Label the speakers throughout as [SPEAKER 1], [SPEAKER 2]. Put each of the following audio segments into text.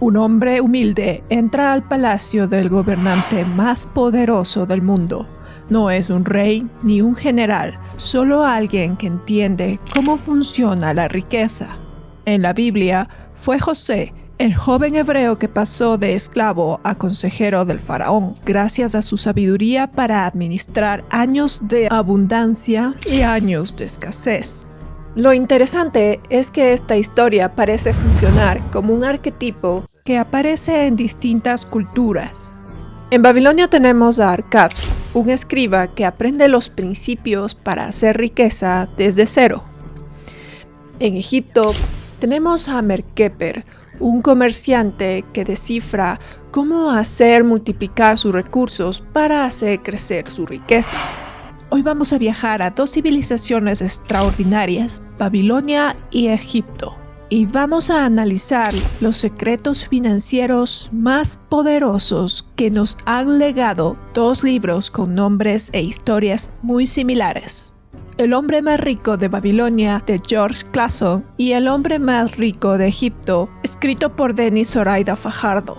[SPEAKER 1] Un hombre humilde entra al palacio del gobernante más poderoso del mundo. No es un rey ni un general, solo alguien que entiende cómo funciona la riqueza. En la Biblia fue José, el joven hebreo que pasó de esclavo a consejero del faraón, gracias a su sabiduría para administrar años de abundancia y años de escasez. Lo interesante es que esta historia parece funcionar como un arquetipo que aparece en distintas culturas. En Babilonia tenemos a Arkad, un escriba que aprende los principios para hacer riqueza desde cero. En Egipto tenemos a Merkeper, un comerciante que descifra cómo hacer multiplicar sus recursos para hacer crecer su riqueza. Hoy vamos a viajar a dos civilizaciones extraordinarias, Babilonia y Egipto, y vamos a analizar los secretos financieros más poderosos que nos han legado dos libros con nombres e historias muy similares. El hombre más rico de Babilonia, de George Clason, y El hombre más rico de Egipto, escrito por Denis Zoraida Fajardo.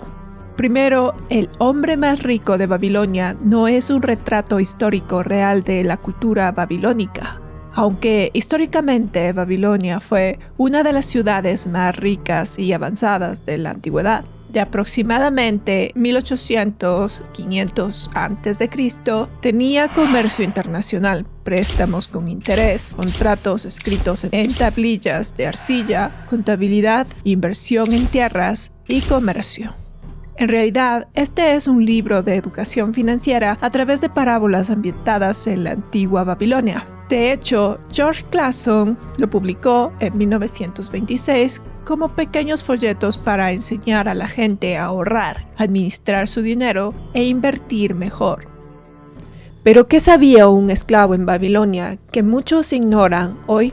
[SPEAKER 1] Primero, El hombre más rico de Babilonia no es un retrato histórico real de la cultura babilónica. Aunque históricamente Babilonia fue una de las ciudades más ricas y avanzadas de la antigüedad. De aproximadamente 1800-500 a.C., tenía comercio internacional, préstamos con interés, contratos escritos en tablillas de arcilla, contabilidad, inversión en tierras y comercio. En realidad, este es un libro de educación financiera a través de parábolas ambientadas en la antigua Babilonia. De hecho, George Clason lo publicó en 1926 como pequeños folletos para enseñar a la gente a ahorrar, administrar su dinero e invertir mejor. Pero ¿qué sabía un esclavo en Babilonia que muchos ignoran hoy?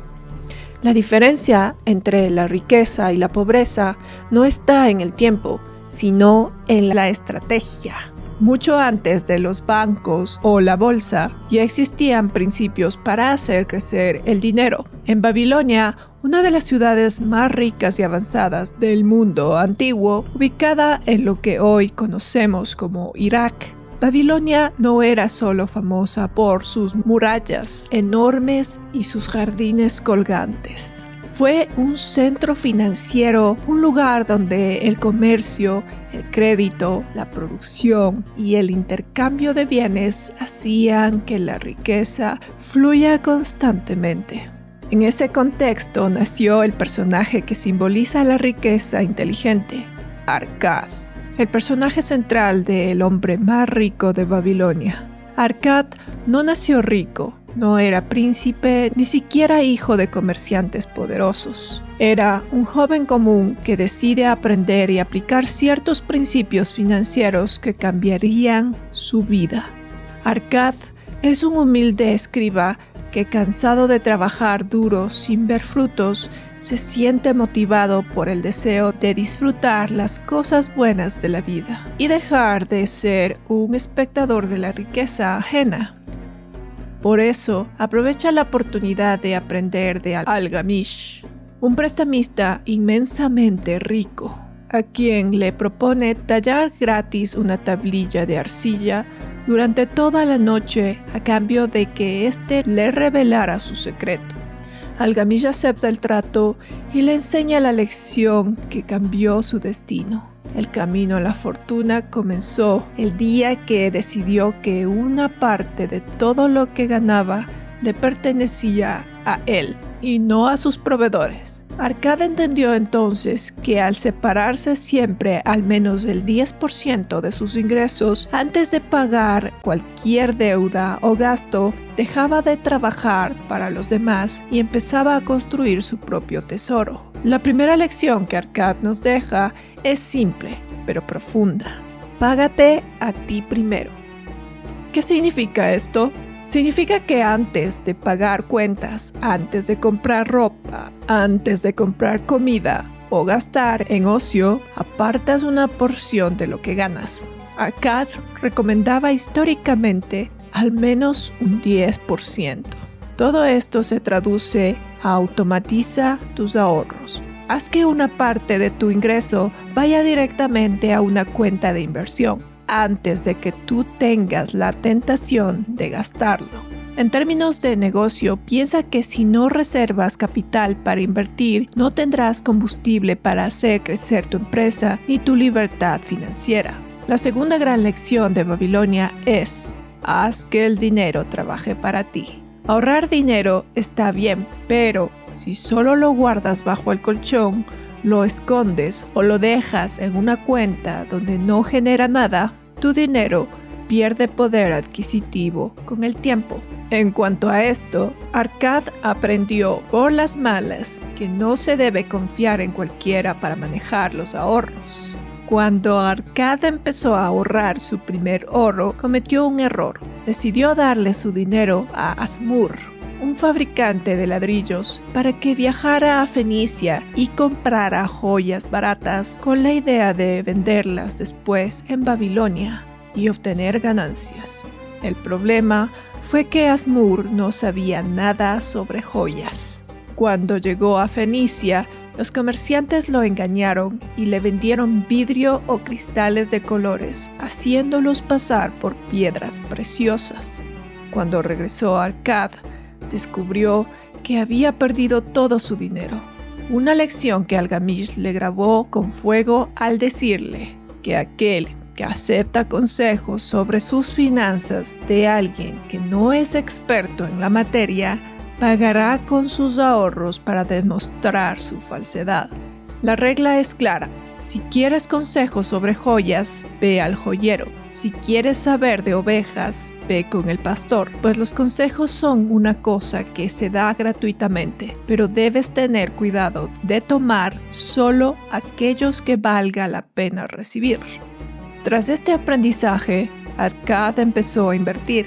[SPEAKER 1] La diferencia entre la riqueza y la pobreza no está en el tiempo, sino en la estrategia. Mucho antes de los bancos o la bolsa, ya existían principios para hacer crecer el dinero. En Babilonia, una de las ciudades más ricas y avanzadas del mundo antiguo, ubicada en lo que hoy conocemos como Irak, Babilonia no era solo famosa por sus murallas enormes y sus jardines colgantes. Fue un centro financiero, un lugar donde el comercio, el crédito, la producción y el intercambio de bienes hacían que la riqueza fluya constantemente. En ese contexto nació el personaje que simboliza la riqueza inteligente, Arkad, el personaje central de El hombre más rico de Babilonia. Arkad no nació rico. No era príncipe, ni siquiera hijo de comerciantes poderosos. Era un joven común que decide aprender y aplicar ciertos principios financieros que cambiarían su vida. Arkad es un humilde escriba que, cansado de trabajar duro sin ver frutos, se siente motivado por el deseo de disfrutar las cosas buenas de la vida y dejar de ser un espectador de la riqueza ajena. Por eso, aprovecha la oportunidad de aprender de Algamish, un prestamista inmensamente rico, a quien le propone tallar gratis una tablilla de arcilla durante toda la noche a cambio de que éste le revelara su secreto. Algamish acepta el trato y le enseña la lección que cambió su destino. El camino a la fortuna comenzó el día que decidió que una parte de todo lo que ganaba le pertenecía a él y no a sus proveedores. Arkad entendió entonces que al separarse siempre al menos el 10% de sus ingresos antes de pagar cualquier deuda o gasto, dejaba de trabajar para los demás y empezaba a construir su propio tesoro. La primera lección que Arkad nos deja es simple, pero profunda. Págate a ti primero. ¿Qué significa esto? Significa que antes de pagar cuentas, antes de comprar ropa, antes de comprar comida o gastar en ocio, apartas una porción de lo que ganas. Arkad recomendaba históricamente al menos un 10%. Todo esto se traduce a automatiza tus ahorros. Haz que una parte de tu ingreso vaya directamente a una cuenta de inversión antes de que tú tengas la tentación de gastarlo. En términos de negocio, piensa que si no reservas capital para invertir, no tendrás combustible para hacer crecer tu empresa ni tu libertad financiera. La segunda gran lección de Babilonia es: haz que el dinero trabaje para ti. Ahorrar dinero está bien, pero si solo lo guardas bajo el colchón, lo escondes o lo dejas en una cuenta donde no genera nada, tu dinero pierde poder adquisitivo con el tiempo. En cuanto a esto, Arkad aprendió por las malas que no se debe confiar en cualquiera para manejar los ahorros. Cuando Arkad empezó a ahorrar su primer oro, cometió un error. Decidió darle su dinero a Asmur, un fabricante de ladrillos, para que viajara a Fenicia y comprara joyas baratas con la idea de venderlas después en Babilonia y obtener ganancias. El problema fue que Asmur no sabía nada sobre joyas. Cuando llegó a Fenicia, los comerciantes lo engañaron y le vendieron vidrio o cristales de colores, haciéndolos pasar por piedras preciosas. Cuando regresó a Arkad, descubrió que había perdido todo su dinero. Una lección que Algamish le grabó con fuego al decirle que aquel que acepta consejos sobre sus finanzas de alguien que no es experto en la materia, pagará con sus ahorros para demostrar su falsedad. La regla es clara: si quieres consejos sobre joyas, ve al joyero. Si quieres saber de ovejas, ve con el pastor, pues los consejos son una cosa que se da gratuitamente, pero debes tener cuidado de tomar solo aquellos que valga la pena recibir. Tras este aprendizaje, Arkad empezó a invertir,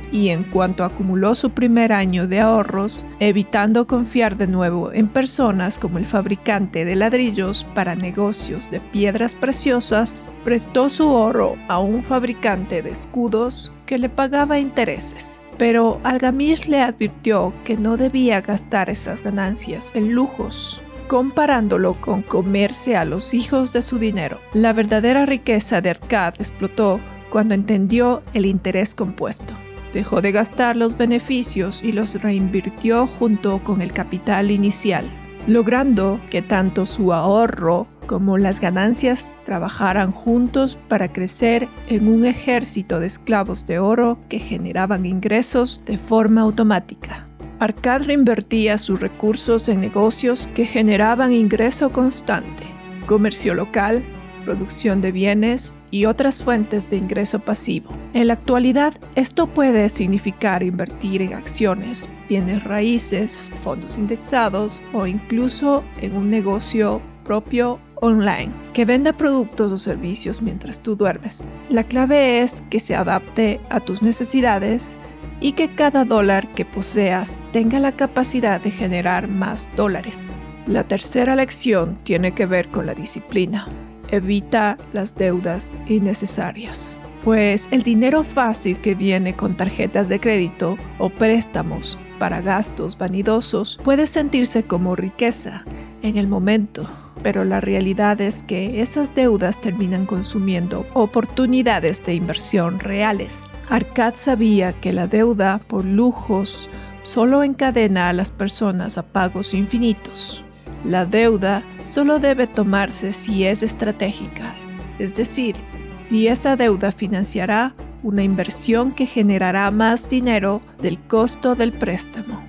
[SPEAKER 1] y en cuanto acumuló su primer año de ahorros, evitando confiar de nuevo en personas como el fabricante de ladrillos para negocios de piedras preciosas, prestó su oro a un fabricante de escudos que le pagaba intereses. Pero Algamish le advirtió que no debía gastar esas ganancias en lujos, comparándolo con comerse a los hijos de su dinero. La verdadera riqueza de Arkad explotó cuando entendió el interés compuesto. Dejó de gastar los beneficios y los reinvirtió junto con el capital inicial, logrando que tanto su ahorro como las ganancias trabajaran juntos para crecer en un ejército de esclavos de oro que generaban ingresos de forma automática. Arkad reinvertía sus recursos en negocios que generaban ingreso constante, comercio local, producción de bienes y otras fuentes de ingreso pasivo. En la actualidad, esto puede significar invertir en acciones, bienes raíces, fondos indexados o incluso en un negocio propio online que venda productos o servicios mientras tú duermes. La clave es que se adapte a tus necesidades y que cada dólar que poseas tenga la capacidad de generar más dólares. La tercera lección tiene que ver con la disciplina. Evita las deudas innecesarias, pues el dinero fácil que viene con tarjetas de crédito o préstamos para gastos vanidosos puede sentirse como riqueza en el momento, pero la realidad es que esas deudas terminan consumiendo oportunidades de inversión reales. Arkad sabía que la deuda por lujos solo encadena a las personas a pagos infinitos. La deuda solo debe tomarse si es estratégica, es decir, si esa deuda financiará una inversión que generará más dinero del costo del préstamo.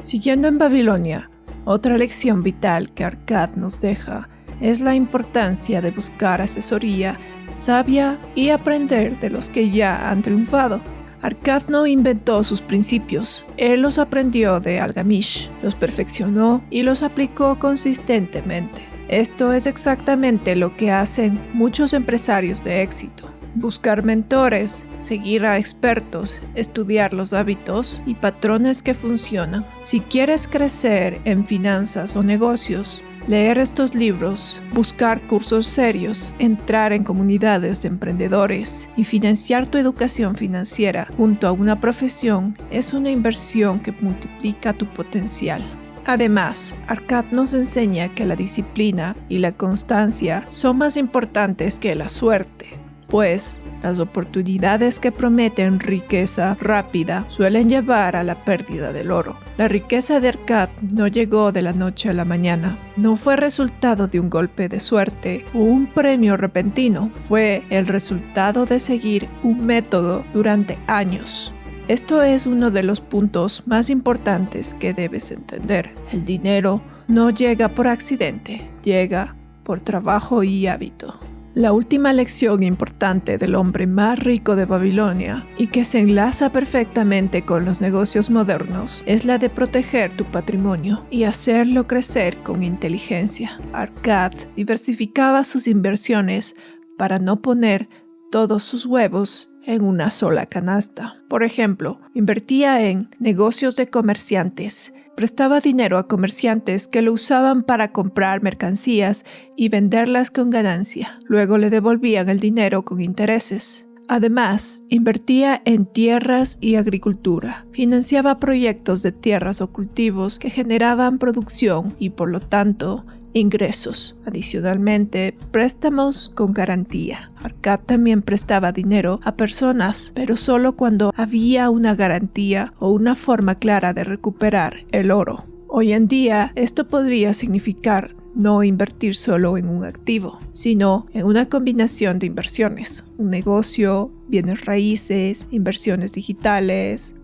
[SPEAKER 1] Siguiendo en Babilonia, otra lección vital que Arkad nos deja es la importancia de buscar asesoría sabia y aprender de los que ya han triunfado. Arkad no inventó sus principios, él los aprendió de Algamish, los perfeccionó y los aplicó consistentemente. Esto es exactamente lo que hacen muchos empresarios de éxito. Buscar mentores, seguir a expertos, estudiar los hábitos y patrones que funcionan. Si quieres crecer en finanzas o negocios, leer estos libros, buscar cursos serios, entrar en comunidades de emprendedores y financiar tu educación financiera junto a una profesión es una inversión que multiplica tu potencial. Además, Arcad nos enseña que la disciplina y la constancia son más importantes que la suerte, pues las oportunidades que prometen riqueza rápida suelen llevar a la pérdida del oro. La riqueza de Arcad no llegó de la noche a la mañana, no fue resultado de un golpe de suerte o un premio repentino, fue el resultado de seguir un método durante años. Esto es uno de los puntos más importantes que debes entender. El dinero no llega por accidente, llega por trabajo y hábito. La última lección importante del hombre más rico de Babilonia, y que se enlaza perfectamente con los negocios modernos, es la de proteger tu patrimonio y hacerlo crecer con inteligencia. Arcad diversificaba sus inversiones para no poner todos sus huevos en una sola canasta. Por ejemplo, invertía en negocios de comerciantes, prestaba dinero a comerciantes que lo usaban para comprar mercancías y venderlas con ganancia. Luego le devolvían el dinero con intereses. Además, invertía en tierras y agricultura. Financiaba proyectos de tierras o cultivos que generaban producción y, por lo tanto, ingresos. Adicionalmente, préstamos con garantía. Arcad también prestaba dinero a personas, pero solo cuando había una garantía o una forma clara de recuperar el oro. Hoy en día, esto podría significar no invertir solo en un activo, sino en una combinación de inversiones, un negocio, bienes raíces, inversiones digitales.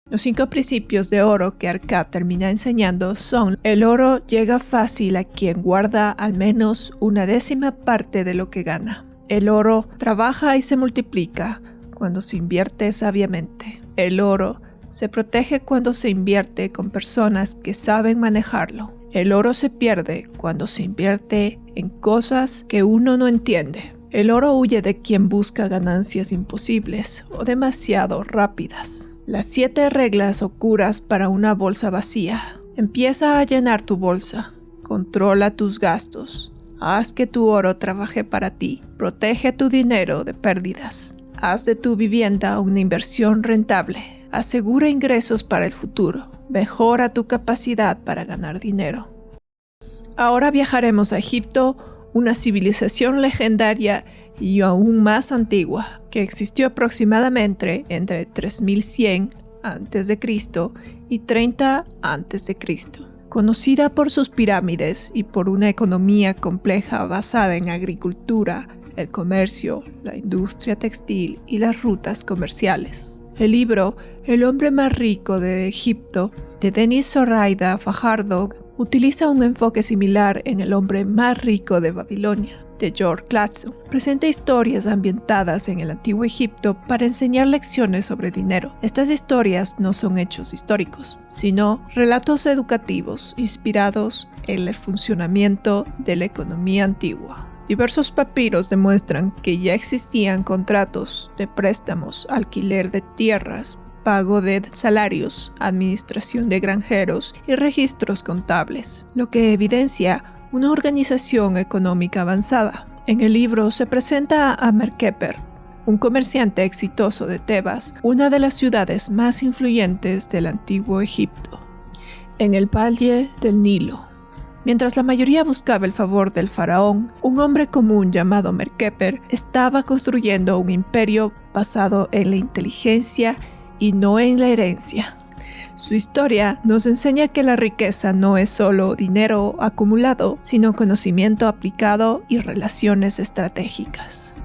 [SPEAKER 1] Los 5 principios de oro que Arcad termina enseñando son: el oro llega fácil a quien guarda al menos 1/10 parte de lo que gana. El oro trabaja y se multiplica cuando se invierte sabiamente. El oro se protege cuando se invierte con personas que saben manejarlo. El oro se pierde cuando se invierte en cosas que uno no entiende. El oro huye de quien busca ganancias imposibles o demasiado rápidas. Las 7 reglas o curas para una bolsa vacía. Empieza a llenar tu bolsa. Controla tus gastos. Haz que tu oro trabaje para ti. Protege tu dinero de pérdidas. Haz de tu vivienda una inversión rentable. Asegura ingresos para el futuro. Mejora tu capacidad para ganar dinero. Ahora viajaremos a Egipto, una civilización legendaria y aún más antigua, que existió aproximadamente entre 3100 a.C. y 30 a.C., conocida por sus pirámides y por una economía compleja basada en agricultura, el comercio, la industria textil y las rutas comerciales. El libro El hombre más rico de Egipto, de Denis Zoraida Fajardo, utiliza un enfoque similar en El hombre más rico de Babilonia, de George Clason. Presenta historias ambientadas en el antiguo Egipto para enseñar lecciones sobre dinero. Estas historias no son hechos históricos, sino relatos educativos inspirados en el funcionamiento de la economía antigua. Diversos papiros demuestran que ya existían contratos de préstamos, alquiler de tierras, pago de salarios, administración de granjeros y registros contables, lo que evidencia una organización económica avanzada. En el libro se presenta a Mercaper, un comerciante exitoso de Tebas, una de las ciudades más influyentes del antiguo Egipto, en el valle del Nilo. Mientras la mayoría buscaba el favor del faraón, un hombre común llamado Mercaper estaba construyendo un imperio basado en la inteligencia y no en la herencia. Su historia nos enseña que la riqueza no es solo dinero acumulado, sino conocimiento aplicado y relaciones estratégicas.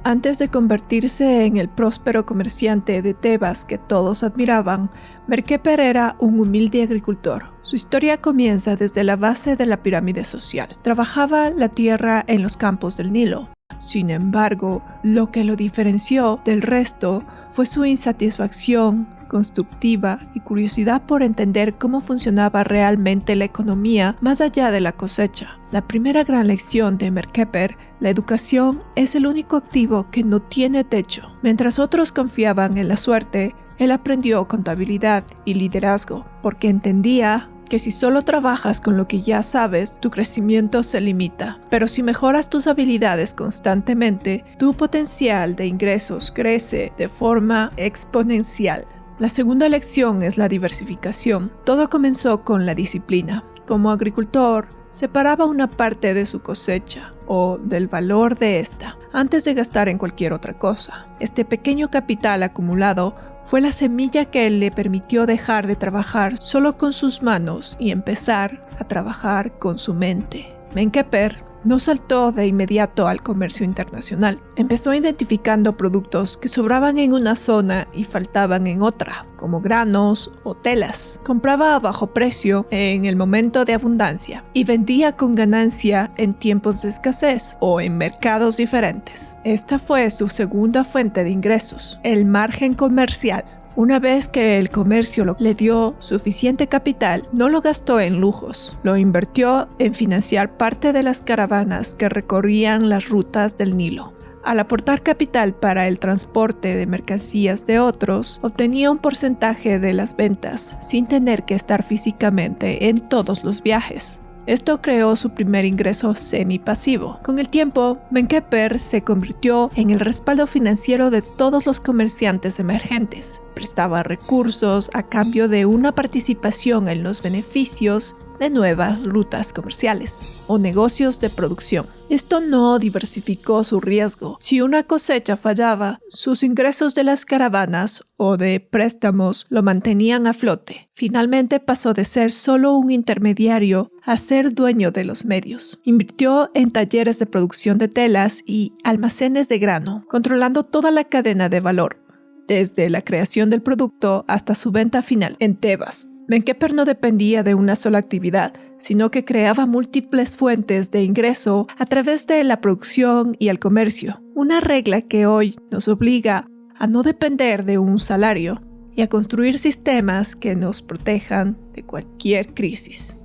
[SPEAKER 1] Antes de convertirse en el próspero comerciante de Tebas que todos admiraban, Mercaper era un humilde agricultor. Su historia comienza desde la base de la pirámide social. Trabajaba la tierra en los campos del Nilo. Sin embargo, lo que lo diferenció del resto fue su insatisfacción constructiva y curiosidad por entender cómo funcionaba realmente la economía más allá de la cosecha. La primera gran lección de Mercaper: la educación es el único activo que no tiene techo. Mientras otros confiaban en la suerte, él aprendió contabilidad y liderazgo, porque entendía que si solo trabajas con lo que ya sabes, tu crecimiento se limita. Pero si mejoras tus habilidades constantemente, tu potencial de ingresos crece de forma exponencial. La segunda lección es la diversificación. Todo comenzó con la disciplina. Como agricultor, separaba una parte de su cosecha o del valor de esta antes de gastar en cualquier otra cosa. Este pequeño capital acumulado fue la semilla que le permitió dejar de trabajar solo con sus manos y empezar a trabajar con su mente. Menkêper no saltó de inmediato al comercio internacional. Empezó identificando productos que sobraban en una zona y faltaban en otra, como granos o telas. Compraba a bajo precio en el momento de abundancia y vendía con ganancia en tiempos de escasez o en mercados diferentes. Esta fue su segunda fuente de ingresos, el margen comercial. Una vez que el comercio le dio suficiente capital, no lo gastó en lujos, lo invirtió en financiar parte de las caravanas que recorrían las rutas del Nilo. Al aportar capital para el transporte de mercancías de otros, obtenía un porcentaje de las ventas sin tener que estar físicamente en todos los viajes. Esto creó su primer ingreso semipasivo. Con el tiempo, Menkêper se convirtió en el respaldo financiero de todos los comerciantes emergentes. Prestaba recursos a cambio de una participación en los beneficios de nuevas rutas comerciales o negocios de producción. Esto no diversificó su riesgo. Si una cosecha fallaba, sus ingresos de las caravanas o de préstamos lo mantenían a flote. Finalmente pasó de ser solo un intermediario a ser dueño de los medios. Invirtió en talleres de producción de telas y almacenes de grano, controlando toda la cadena de valor, desde la creación del producto hasta su venta final. En Tebas, Menkêper no dependía de una sola actividad, sino que creaba múltiples fuentes de ingreso a través de la producción y el comercio. Una regla que hoy nos obliga a no depender de un salario y a construir sistemas que nos protejan de cualquier crisis.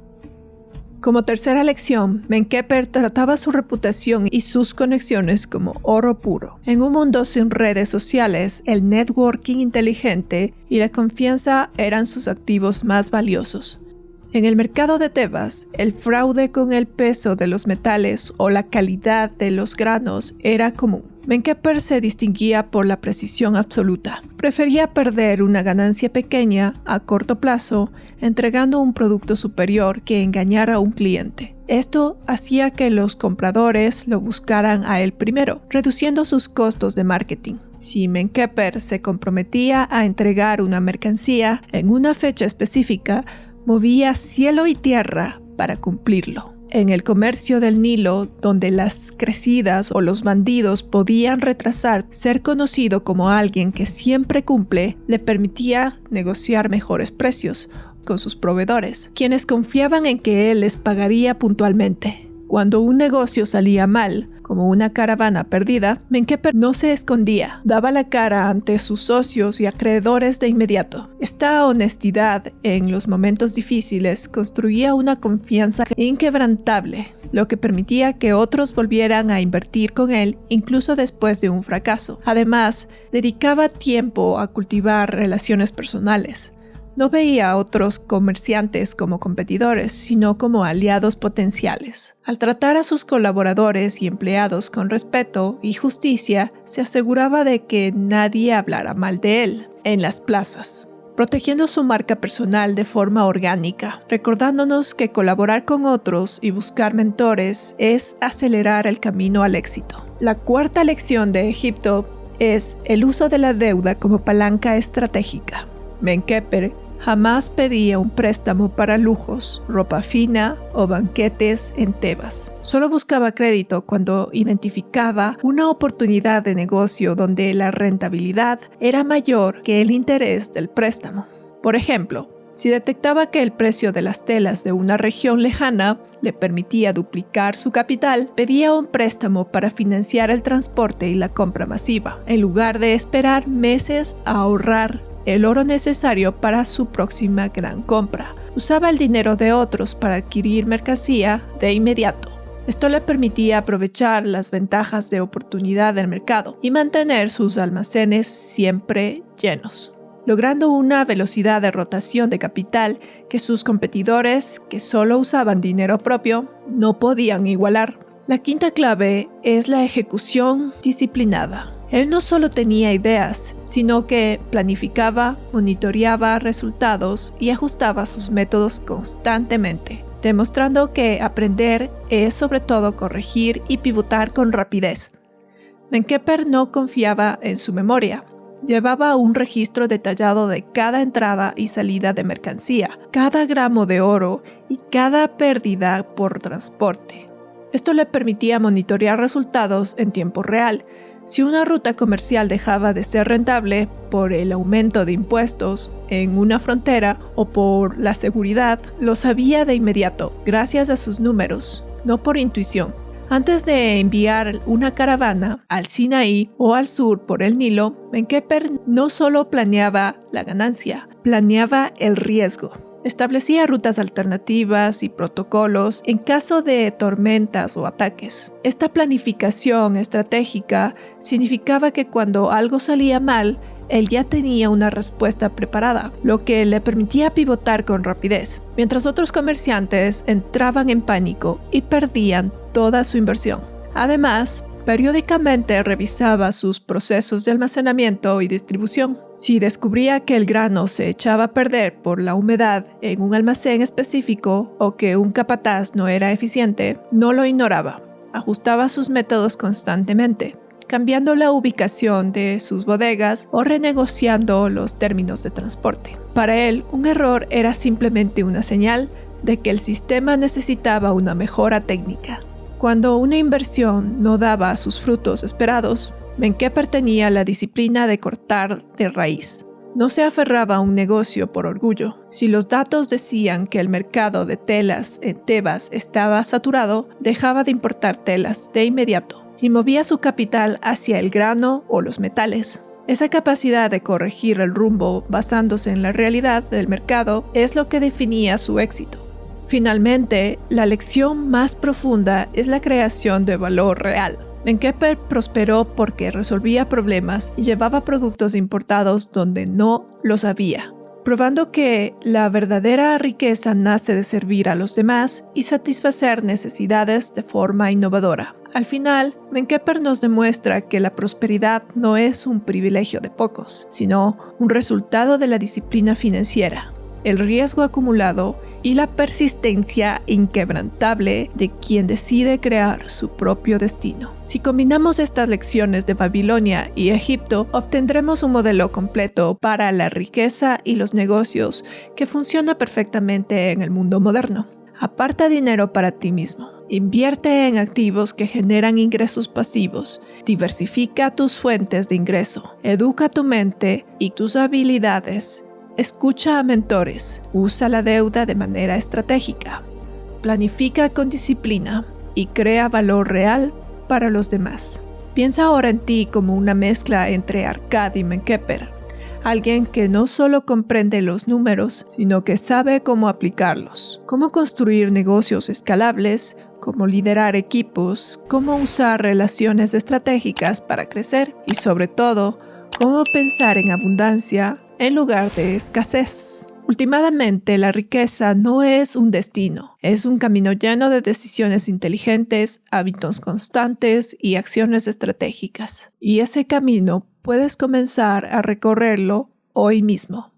[SPEAKER 1] Como tercera lección, Menkêper trataba su reputación y sus conexiones como oro puro. En un mundo sin redes sociales, el networking inteligente y la confianza eran sus activos más valiosos. En el mercado de Tebas, el fraude con el peso de los metales o la calidad de los granos era común. Menkêper se distinguía por la precisión absoluta. Prefería perder una ganancia pequeña a corto plazo entregando un producto superior que engañar a un cliente. Esto hacía que los compradores lo buscaran a él primero, reduciendo sus costos de marketing. Si Menkêper se comprometía a entregar una mercancía en una fecha específica, movía cielo y tierra para cumplirlo. En el comercio del Nilo, donde las crecidas o los bandidos podían retrasar ser conocido como alguien que siempre cumple, le permitía negociar mejores precios con sus proveedores, quienes confiaban en que él les pagaría puntualmente. Cuando un negocio salía mal, como una caravana perdida, Menkêper no se escondía, daba la cara ante sus socios y acreedores de inmediato. Esta honestidad en los momentos difíciles construía una confianza inquebrantable, lo que permitía que otros volvieran a invertir con él incluso después de un fracaso. Además, dedicaba tiempo a cultivar relaciones personales. No veía a otros comerciantes como competidores, sino como aliados potenciales. Al tratar a sus colaboradores y empleados con respeto y justicia, se aseguraba de que nadie hablara mal de él en las plazas, protegiendo su marca personal de forma orgánica, recordándonos que colaborar con otros y buscar mentores es acelerar el camino al éxito. La cuarta lección de Egipto es el uso de la deuda como palanca estratégica. Menkêper jamás pedía un préstamo para lujos, ropa fina o banquetes en Tebas. Solo buscaba crédito cuando identificaba una oportunidad de negocio donde la rentabilidad era mayor que el interés del préstamo. Por ejemplo, si detectaba que el precio de las telas de una región lejana le permitía duplicar su capital, pedía un préstamo para financiar el transporte y la compra masiva, en lugar de esperar meses a ahorrar el oro necesario para su próxima gran compra. Usaba el dinero de otros para adquirir mercancía de inmediato. Esto le permitía aprovechar las ventajas de oportunidad del mercado y mantener sus almacenes siempre llenos, logrando una velocidad de rotación de capital que sus competidores, que solo usaban dinero propio, no podían igualar. La quinta clave es la ejecución disciplinada. Él no solo tenía ideas, sino que planificaba, monitoreaba resultados y ajustaba sus métodos constantemente, demostrando que aprender es sobre todo corregir y pivotar con rapidez. Menkheper no confiaba en su memoria. Llevaba un registro detallado de cada entrada y salida de mercancía, cada gramo de oro y cada pérdida por transporte. Esto le permitía monitorear resultados en tiempo real. Si una ruta comercial dejaba de ser rentable por el aumento de impuestos en una frontera o por la seguridad, lo sabía de inmediato, gracias a sus números, no por intuición. Antes de enviar una caravana al Sinaí o al sur por el Nilo, Menkheper no solo planeaba la ganancia, planeaba el riesgo. Establecía rutas alternativas y protocolos en caso de tormentas o ataques. Esta planificación estratégica significaba que cuando algo salía mal, él ya tenía una respuesta preparada, lo que le permitía pivotar con rapidez, mientras otros comerciantes entraban en pánico y perdían toda su inversión. Además, periódicamente revisaba sus procesos de almacenamiento y distribución. Si descubría que el grano se echaba a perder por la humedad en un almacén específico o que un capataz no era eficiente, no lo ignoraba. Ajustaba sus métodos constantemente, cambiando la ubicación de sus bodegas o renegociando los términos de transporte. Para él, un error era simplemente una señal de que el sistema necesitaba una mejora técnica. Cuando una inversión no daba sus frutos esperados, Menkheper tenía la disciplina de cortar de raíz. No se aferraba a un negocio por orgullo. Si los datos decían que el mercado de telas en Tebas estaba saturado, dejaba de importar telas de inmediato y movía su capital hacia el grano o los metales. Esa capacidad de corregir el rumbo basándose en la realidad del mercado es lo que definía su éxito. Finalmente, la lección más profunda es la creación de valor real. Menkheper prosperó porque resolvía problemas y llevaba productos importados donde no los había, probando que la verdadera riqueza nace de servir a los demás y satisfacer necesidades de forma innovadora. Al final, Menkheper nos demuestra que la prosperidad no es un privilegio de pocos, sino un resultado de la disciplina financiera, el riesgo acumulado y la persistencia inquebrantable de quien decide crear su propio destino. Si combinamos estas lecciones de Babilonia y Egipto, obtendremos un modelo completo para la riqueza y los negocios que funciona perfectamente en el mundo moderno. Aparta dinero para ti mismo. Invierte en activos que generan ingresos pasivos. Diversifica tus fuentes de ingreso. Educa tu mente y tus habilidades. Escucha a mentores, usa la deuda de manera estratégica, planifica con disciplina y crea valor real para los demás. Piensa ahora en ti como una mezcla entre Arkady y Menkheper, alguien que no solo comprende los números, sino que sabe cómo aplicarlos, cómo construir negocios escalables, cómo liderar equipos, cómo usar relaciones estratégicas para crecer y sobre todo, cómo pensar en abundancia en lugar de escasez. Últimamente, la riqueza no es un destino, es un camino lleno de decisiones inteligentes, hábitos constantes y acciones estratégicas. Y ese camino puedes comenzar a recorrerlo hoy mismo.